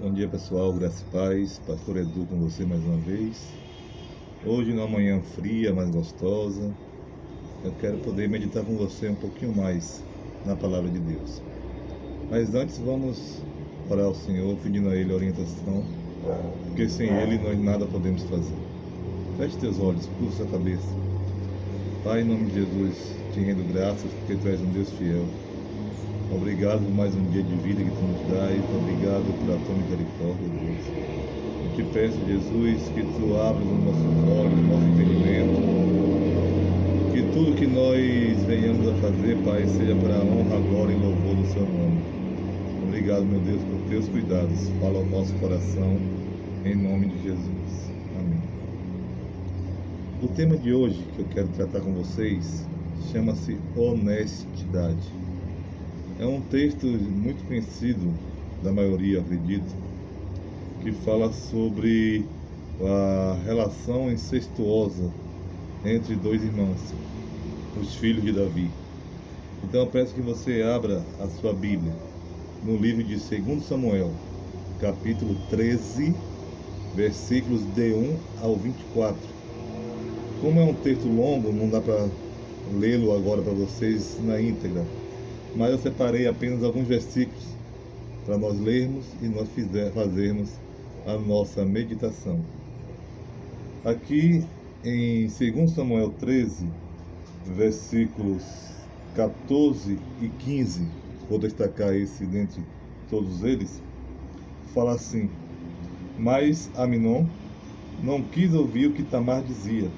Bom dia pessoal, graça e paz, Pastor Edu com você mais uma vez. Hoje numa manhã fria, mais gostosa, eu quero poder meditar com você um pouquinho mais na Palavra de Deus. Mas antes vamos orar ao Senhor, pedindo a Ele orientação, porque sem Ele nós nada podemos fazer. Feche teus olhos, curva sua cabeça. Pai, em nome de Jesus, te rendo graças porque Tu és um Deus fiel. Obrigado por mais um dia de vida que Tu nos dás. Obrigado pela Tua misericórdia, Deus. Eu te peço, Jesus, que Tu abras os nossos olhos, o nosso entendimento. Que tudo que nós venhamos a fazer, Pai, seja para a honra, glória e louvor do Seu nome. Obrigado, meu Deus, por Teus cuidados. Fala ao nosso coração, em nome de Jesus. Amém. O tema de hoje que eu quero tratar com vocês chama-se honestidade. É um texto muito conhecido da maioria, acredito, que fala sobre a relação incestuosa entre dois irmãos, os filhos de Davi. Então eu peço que você abra a sua Bíblia no livro de 2 Samuel, capítulo 13, versículos de 1 ao 24. Como é um texto longo, não dá para lê-lo agora para vocês na íntegra, mas eu separei apenas alguns versículos para nós lermos e nós fazermos a nossa meditação. Aqui em 2 Samuel 13, versículos 14 e 15, vou destacar esse dentre todos eles, fala assim: Mas Aminon não quis ouvir o que Tamar dizia,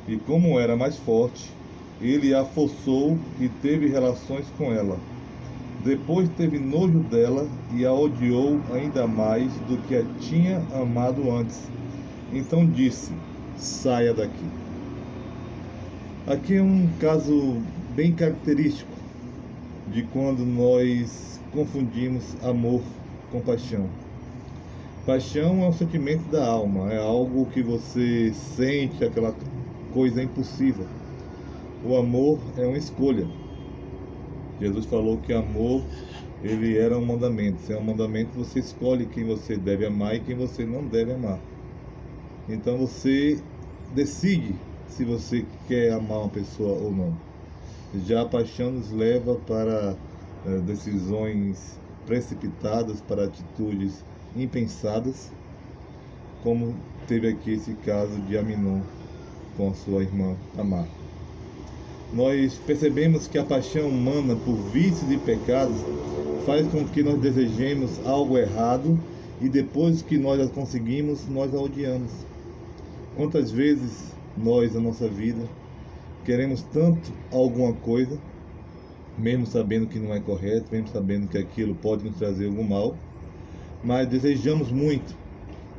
e como era mais forte, ele a forçou e teve relações com ela. Depois teve nojo dela e a odiou ainda mais do que a tinha amado antes. Então disse: saia daqui. Aqui é um caso bem característico de quando nós confundimos amor com paixão. Paixão é um sentimento da alma, é algo que você sente, aquela coisa impulsiva. O amor é uma escolha. Jesus falou que amor, ele era um mandamento. Se é um mandamento, você escolhe quem você deve amar e quem você não deve amar. Então você decide se você quer amar uma pessoa ou não. Já a paixão nos leva para decisões precipitadas, para atitudes impensadas, como teve aqui esse caso de Aminon com a sua irmã Tamar. Nós percebemos que a paixão humana por vícios e pecados faz com que nós desejemos algo errado e depois que nós a conseguimos, nós a odiamos. Quantas vezes nós, na nossa vida, queremos tanto alguma coisa, mesmo sabendo que não é correto, mesmo sabendo que aquilo pode nos trazer algum mal, mas desejamos muito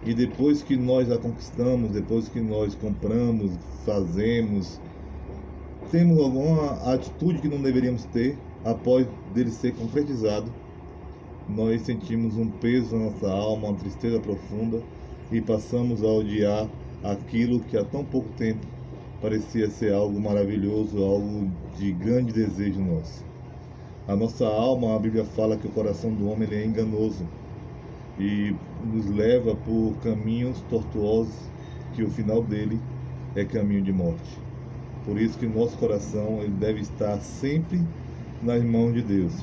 e depois que nós a conquistamos, depois que nós compramos, fazemos, temos alguma atitude que não deveríamos ter, após dele ser concretizado, nós sentimos um peso na nossa alma, uma tristeza profunda e passamos a odiar aquilo que há tão pouco tempo parecia ser algo maravilhoso, algo de grande desejo nosso. A nossa alma, a Bíblia fala que o coração do homem ele é enganoso e nos leva por caminhos tortuosos, que o final dele é caminho de morte. Por isso que nosso coração ele deve estar sempre nas mãos de Deus.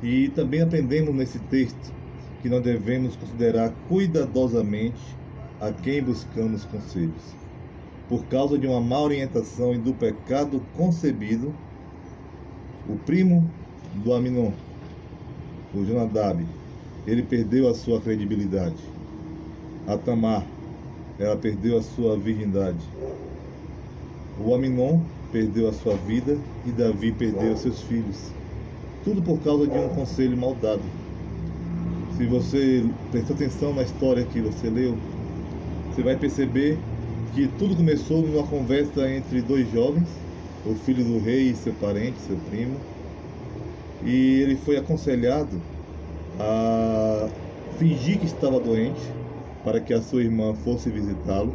E também aprendemos nesse texto que nós devemos considerar cuidadosamente a quem buscamos conselhos. Por causa de uma má orientação e do pecado concebido, o primo do Aminon, o Jonadab, ele perdeu a sua credibilidade. A Tamar, ela perdeu a sua virgindade. O Aminon perdeu a sua vida e Davi perdeu seus filhos. Tudo por causa de um conselho mal dado. Se você prestou atenção na história que você leu, você vai perceber que tudo começou numa conversa entre dois jovens, o filho do rei e seu parente, seu primo. E ele foi aconselhado a fingir que estava doente para que a sua irmã fosse visitá-lo.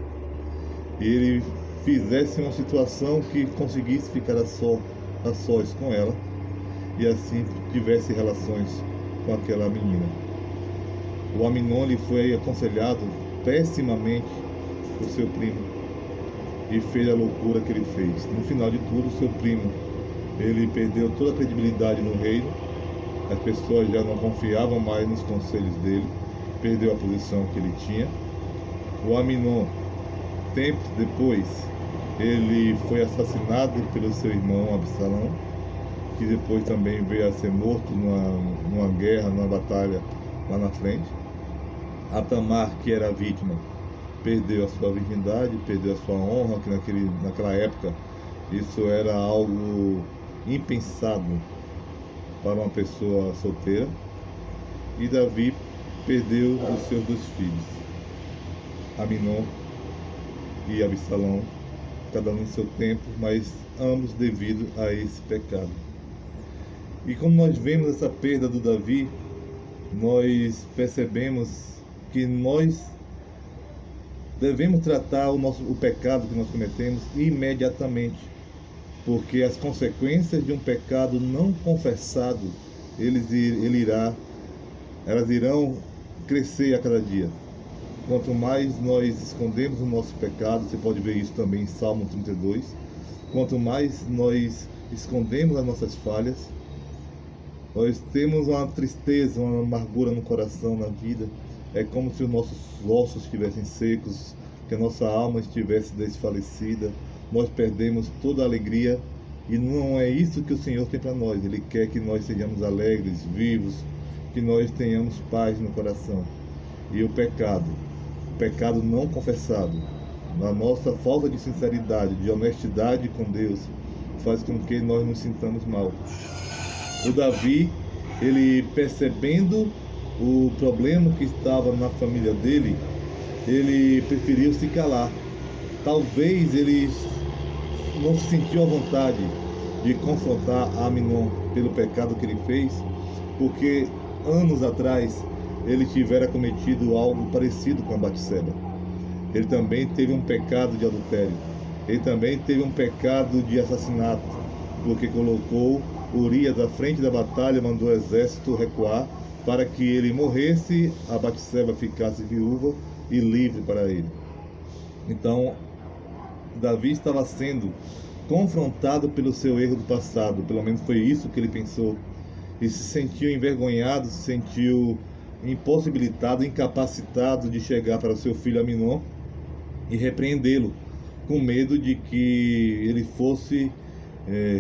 E ele fizesse uma situação que conseguisse ficar a sós com ela e assim tivesse relações com aquela menina. O Aminon ele foi aconselhado pessimamente por seu primo e fez a loucura que ele fez. No final de tudo, seu primo ele perdeu toda a credibilidade no reino, as pessoas já não confiavam mais nos conselhos dele, perdeu a posição que ele tinha. O Aminon, tempos depois, ele foi assassinado pelo seu irmão Absalão, que depois também veio a ser morto numa guerra, numa batalha lá na frente. A Tamar, que era a vítima, perdeu a sua virgindade, perdeu a sua honra, que naquela época isso era algo impensado para uma pessoa solteira. E Davi perdeu os seus 2 filhos, Aminon e Absalão, cada um em seu tempo, mas ambos devido a esse pecado. E quando nós vemos essa perda do Davi, nós percebemos que nós devemos tratar o pecado que nós cometemos imediatamente, porque as consequências de um pecado não confessado, elas irão crescer a cada dia. Quanto mais nós escondemos o nosso pecado, você pode ver isso também em Salmo 32, quanto mais nós escondemos as nossas falhas, nós temos uma tristeza, uma amargura no coração, na vida. É como se os nossos ossos estivessem secos, que a nossa alma estivesse desfalecida. Nós perdemos toda a alegria e não é isso que o Senhor tem para nós. Ele quer que nós sejamos alegres, vivos, que nós tenhamos paz no coração. E o pecado não confessado, a nossa falta de sinceridade, de honestidade com Deus, faz com que nós nos sintamos mal. O Davi, ele percebendo o problema que estava na família dele, ele preferiu se calar. Talvez ele não se sentiu à vontade de confrontar Aminon pelo pecado que ele fez, porque anos atrás ele tivera cometido algo parecido com a Batseba. Ele também teve um pecado de adultério. Ele também teve um pecado de assassinato, porque colocou Urias à frente da batalha, mandou o exército recuar para que ele morresse, a Batseba ficasse viúva e livre para ele. Então, Davi estava sendo confrontado pelo seu erro do passado, pelo menos foi isso que ele pensou, e se sentiu envergonhado, se sentiu impossibilitado, incapacitado de chegar para o seu filho Aminon e repreendê-lo, com medo de que ele fosse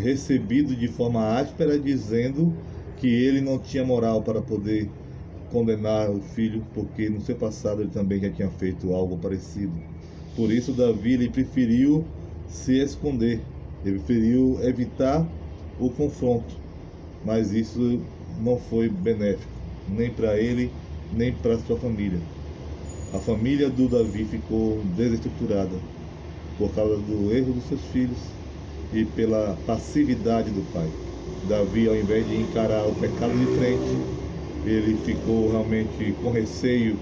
recebido de forma áspera, dizendo que ele não tinha moral para poder condenar o filho, porque no seu passado ele também já tinha feito algo parecido. Por isso Davi ele preferiu se esconder, ele preferiu evitar o confronto, mas isso não foi benéfico, nem para ele, nem para sua família. A família do Davi ficou desestruturada por causa do erro dos seus filhos e pela passividade do pai. Davi, ao invés de encarar o pecado de frente, ele ficou realmente com receio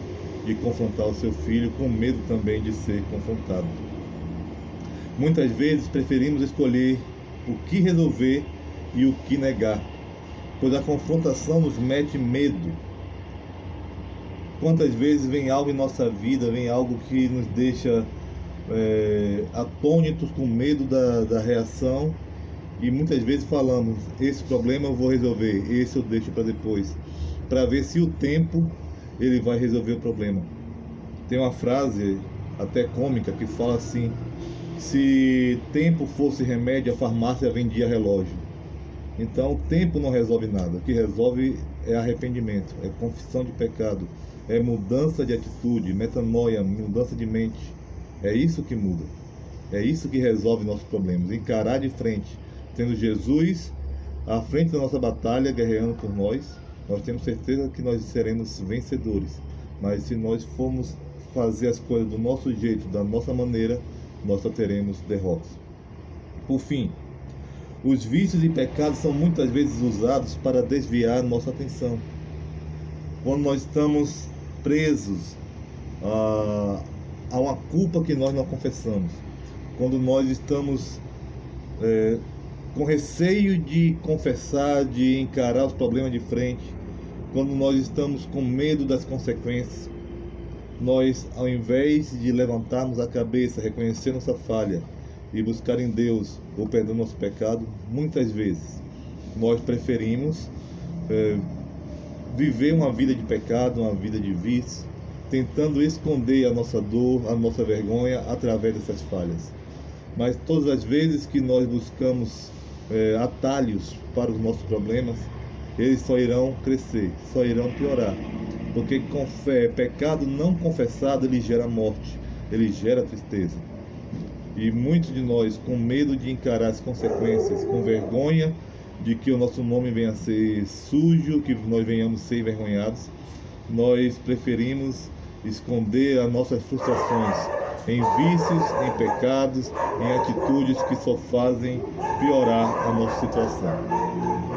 de confrontar o seu filho, com medo também de ser confrontado. Muitas vezes preferimos escolher o que resolver e o que negar, pois a confrontação nos mete medo. Quantas vezes vem algo em nossa vida, vem algo que nos deixa atônitos, com medo da reação, e muitas vezes falamos, esse problema eu vou resolver, esse eu deixo para depois, para ver se o tempo ele vai resolver o problema. Tem uma frase até cômica que fala assim: se tempo fosse remédio, a farmácia vendia relógio. Então o tempo não resolve nada, o que resolve é arrependimento, é confissão de pecado, é mudança de atitude, metanoia, mudança de mente. É isso que muda, é isso que resolve nossos problemas, encarar de frente, tendo Jesus à frente da nossa batalha, guerreando por nós. Nós temos certeza que nós seremos vencedores, mas se nós formos fazer as coisas do nosso jeito, da nossa maneira, nós só teremos derrotas. Por fim, os vícios e pecados são muitas vezes usados para desviar nossa atenção. Quando nós estamos presos a uma culpa que nós não confessamos, quando nós estamos com receio de confessar, de encarar os problemas de frente, quando nós estamos com medo das consequências, nós, ao invés de levantarmos a cabeça, reconhecer nossa falha e buscar em Deus o perdão do nosso pecado, muitas vezes nós preferimos viver uma vida de pecado, uma vida de vício, tentando esconder a nossa dor, a nossa vergonha através dessas falhas. Mas todas as vezes que nós buscamos atalhos para os nossos problemas, eles só irão crescer, só irão piorar. Porque pecado não confessado, ele gera morte, ele gera tristeza. E muitos de nós, com medo de encarar as consequências, com vergonha de que o nosso nome venha a ser sujo, que nós venhamos a ser envergonhados, nós preferimos esconder as nossas frustrações em vícios, em pecados, em atitudes que só fazem piorar a nossa situação.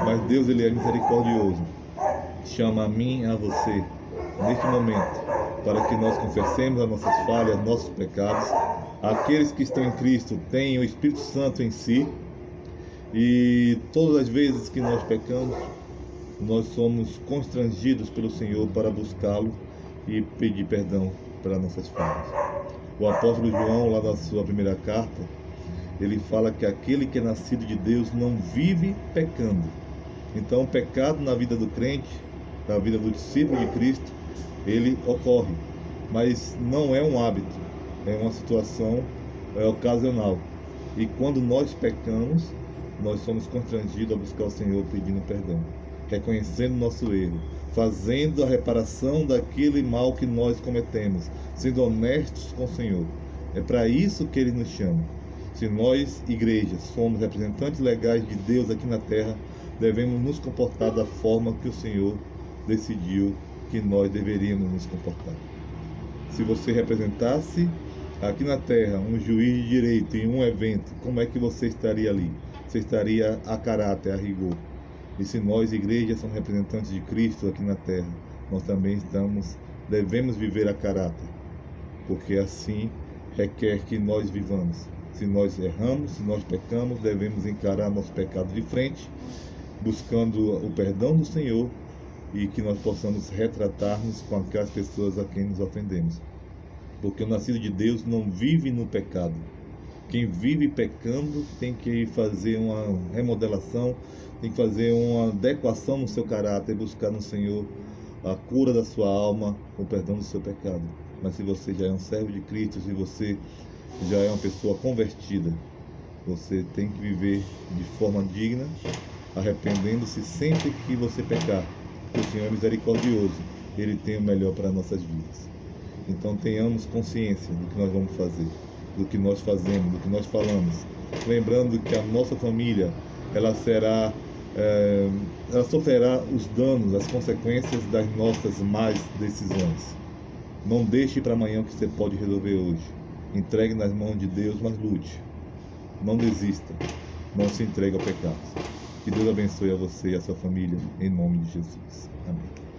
Mas Deus, ele é misericordioso. Chama a mim e a você, neste momento, para que nós confessemos as nossas falhas, nossos pecados. Aqueles que estão em Cristo têm o Espírito Santo em si, e todas as vezes que nós pecamos, nós somos constrangidos pelo Senhor para buscá-lo e pedir perdão pelas nossas falhas. O apóstolo João, lá na sua primeira carta, ele fala que aquele que é nascido de Deus não vive pecando. Então, o pecado na vida do crente, na vida do discípulo de Cristo, ele ocorre, mas não é um hábito, é uma situação ocasional. E quando nós pecamos, nós somos constrangidos a buscar o Senhor pedindo perdão, reconhecendo nosso erro, fazendo a reparação daquele mal que nós cometemos, sendo honestos com o Senhor. É para isso que Ele nos chama. Se nós, igreja, somos representantes legais de Deus aqui na terra, devemos nos comportar da forma que o Senhor decidiu que nós deveríamos nos comportar. Se você representasse aqui na terra um juiz de direito em um evento, como é que você estaria ali? Você estaria a caráter, a rigor. E se nós, igreja, somos representantes de Cristo aqui na terra, nós também devemos viver a caráter, porque assim requer que nós vivamos. Se nós erramos, se nós pecamos, devemos encarar nosso pecado de frente, buscando o perdão do Senhor, e que nós possamos retratar-nos com aquelas pessoas a quem nos ofendemos. Porque o nascido de Deus não vive no pecado. Quem vive pecando tem que fazer uma remodelação, tem que fazer uma adequação no seu caráter, buscar no Senhor a cura da sua alma, o perdão do seu pecado. Mas se você já é um servo de Cristo, se você já é uma pessoa convertida, você tem que viver de forma digna, arrependendo-se sempre que você pecar. Porque o Senhor é misericordioso, Ele tem o melhor para nossas vidas. Então tenhamos consciência do que nós vamos fazer, do que nós fazemos, do que nós falamos, lembrando que a nossa família, ela sofrerá os danos, as consequências das nossas más decisões. Não deixe para amanhã o que você pode resolver hoje. Entregue nas mãos de Deus, mas lute. Não desista, não se entregue ao pecado. Que Deus abençoe a você e a sua família, em nome de Jesus. Amém.